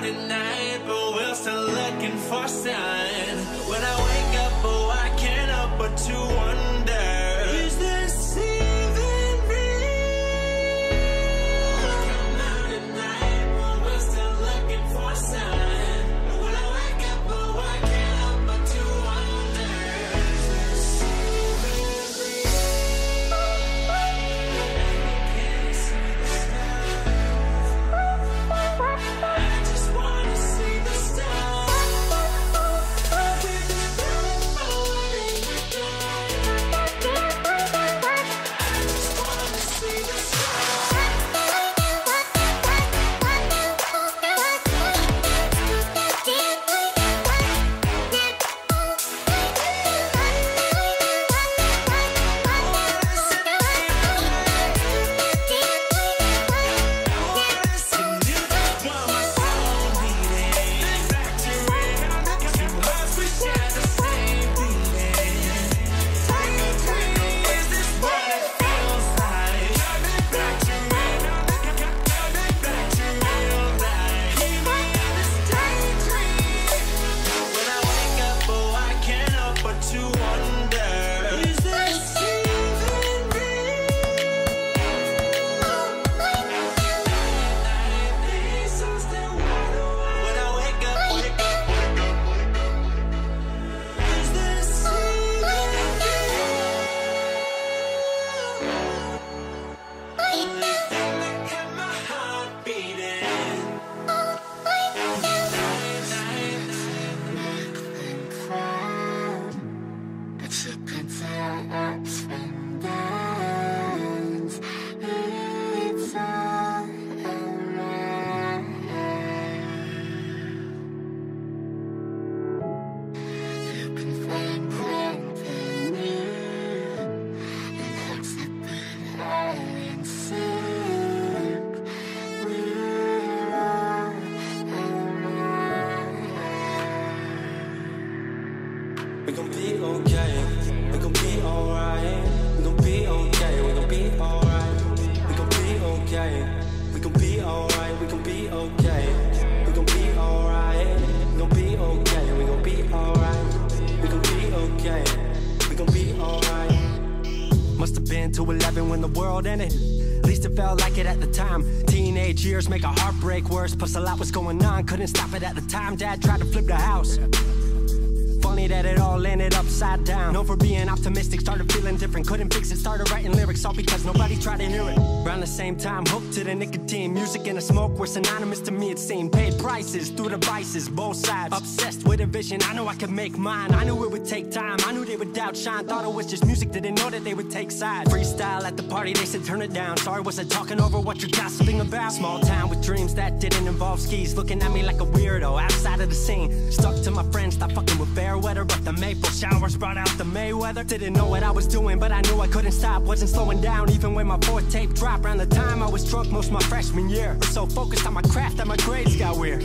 out at night, but we're still looking for sign. When I wake up, oh, I can't help but to wonder, is this even real? Come out at night, but we're still looking for sign. When I wake up, oh, I can't help but to wonder, is this even real? Can't see the stars. I just wanna see the stars. With this blindfold in the dark. I just wanna see the stars. We gon' be okay, we gon' be alright. We gon' be okay, we gon' be alright. We gon' be okay, we gon' be alright. We gon' be okay, we gon' be alright. We gon' be okay, we gon' be alright. We gon' be okay, we gon' be alright. Must have been 2:11 when the world ended. At least it felt like it at the time. Teenage years make a heartbreak worse. Plus a lot was going on, couldn't stop it at the time. Dad tried to flip the house. Funny that it all ended upside down. Known for being optimistic, started feeling different. Couldn't fix it, started writing lyrics, all because nobody tried to hear it. Around the same time, hooked to the nicotine. Music and the smoke were synonymous to me, it seemed. Paid prices through the vices, both sides. Obsessed with a vision, I knew I could make mine. I knew it would take time, I knew they would outshine. Thought it was just music, didn't know that they would take sides. Freestyle at the party, they said turn it down. Sorry, was I talking over what you're gossiping about? Small town with dreams that didn't involve skis. Looking at me like a weirdo, outside of the scene. Stuck to my friends, stopped fucking with fair weather. But the maple showers brought out the Mayweather. Didn't know what I was doing, but I knew I couldn't stop. Wasn't slowing down, even when my fourth tape dropped. Around the time I was drunk most my freshman year. Was so focused on my craft that my grades got weird.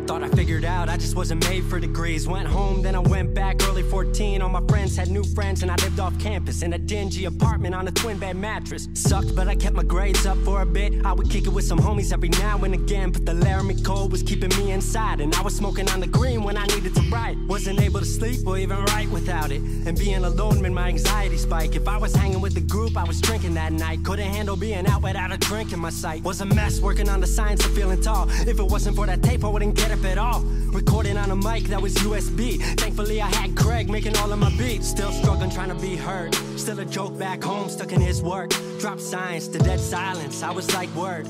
Thought I figured out I just wasn't made for degrees. Went home, then I went back early 14. All my friends had new friends and I lived off campus in a dingy apartment on a twin bed mattress. Sucked, but I kept my grades up for a bit. I would kick it with some homies every now and again, but the Laramie cold was keeping me inside. And I was smoking on the green when I needed to write. Wasn't able to sleep or even write without it. And being alone made my anxiety spike. If I was hanging with the group, I was drinking that night. Couldn't handle being out without a drink in my sight. Was a mess working on the science of feeling tall. If it wasn't for that tape, I wouldn't get up at all. Recording on a mic that was USB. Thankfully I had Craig making all of my beats. Still struggling trying to be heard. Still a joke back home, stuck in his work. Dropped science to dead silence, I was like word.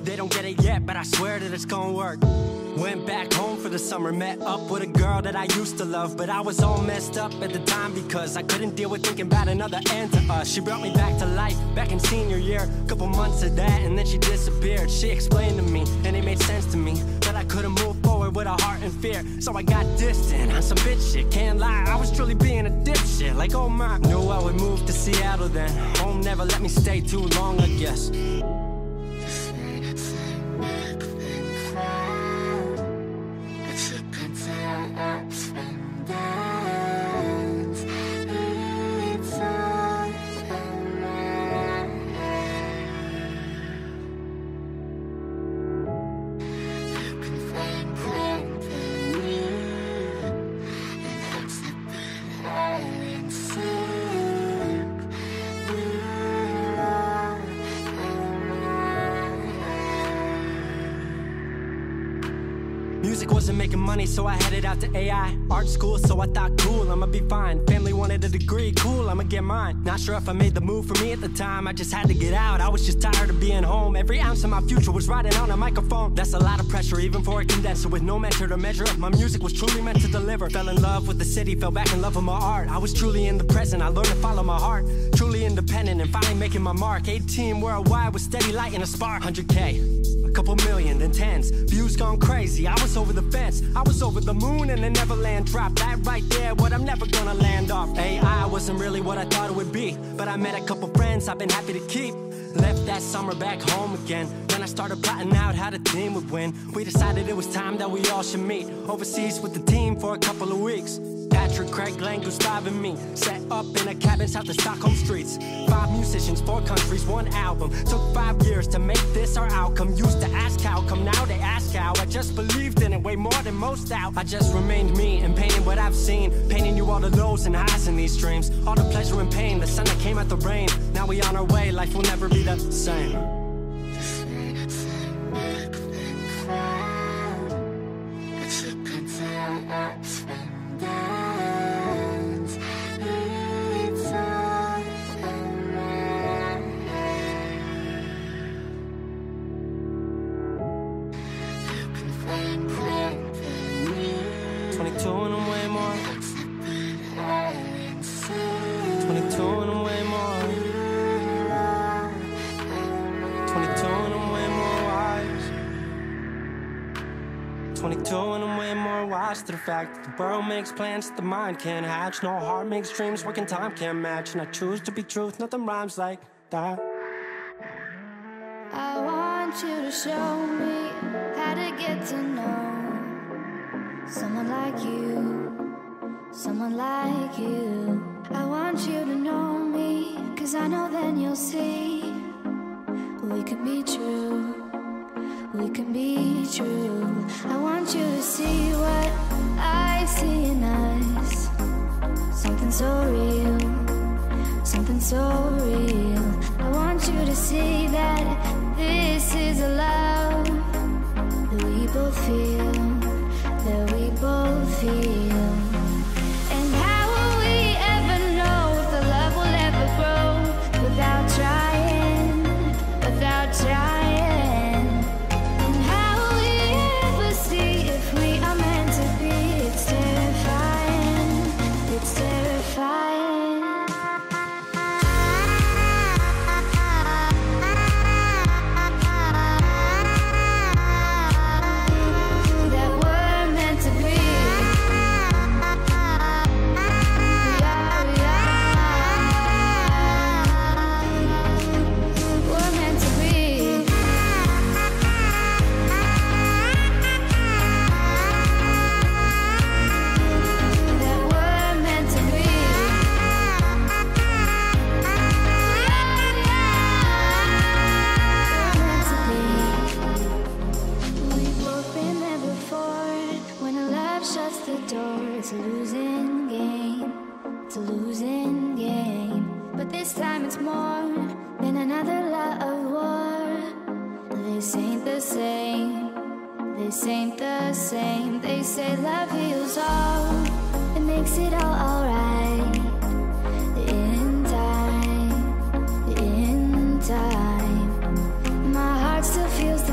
They don't get it yet, but I swear that it's gonna work. Went back home for the summer, met up with a girl that I used to love, but I was all messed up at the time because I couldn't deal with thinking about another end to us. She brought me back to life, back in senior year, couple months of that, and then she disappeared. She explained to me, and it made sense to me, that I couldn't move forward with a heart in fear. So I got distant on some bitch shit, can't lie, I was truly being a dipshit. Like, oh my, knew I would move to Seattle then. Home never let me stay too long, I guess. Music wasn't making money, so I headed out to AI art school, so I thought, cool, I'ma be fine. Family wanted a degree, cool, I'ma get mine. Not sure if I made the move for me at the time, I just had to get out. I was just tired of being home. Every ounce of my future was riding on a microphone. That's a lot of pressure, even for a condenser with no mentor to measure up. My music was truly meant to deliver. Fell in love with the city, fell back in love with my art. I was truly in the present, I learned to follow my heart. Truly independent and finally making my mark. 18 worldwide with steady light and a spark. 100K, a couple million, then tens. Views gone crazy, I was over the fence. I was over the moon and the Neverland drop. That right there, what I'm never gonna land off. AI wasn't really what I thought it would be, but I met a couple friends I've been happy to keep. Left that summer back home again. Then I started plotting out how the team would win. We decided it was time that we all should meet overseas with the team for a couple of weeks. Patrick, Craig, Glenn, Gustav and me set up in a cabin south of Stockholm streets. 5 musicians, 4 countries, 1 album. Took 5 years to make this our outcome. Used to ask how, come now they ask how. I just believed in it way more than most out. I just remained me and painted what I've seen, painting you all the lows and highs in these dreams. All the pleasure and pain, the sun that came out the rain. Now we on our way, life will never be the same. To the fact that the world makes plans that the mind can't hatch. No heart makes dreams, working time can't match. And I choose to be truth, nothing rhymes like that. I want you to show me how to get to know someone like you, someone like you. I want you to know me, 'cause I know then you'll see we could be true. We can be true. I want you to see what I see in us. Something so real, something so real. I want you to see that this is a love that we both feel, that we both feel. And how will we ever know if the love will ever grow without trying, without trying? Feels the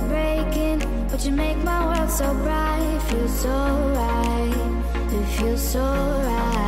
so bright, feels so right. It feels so right.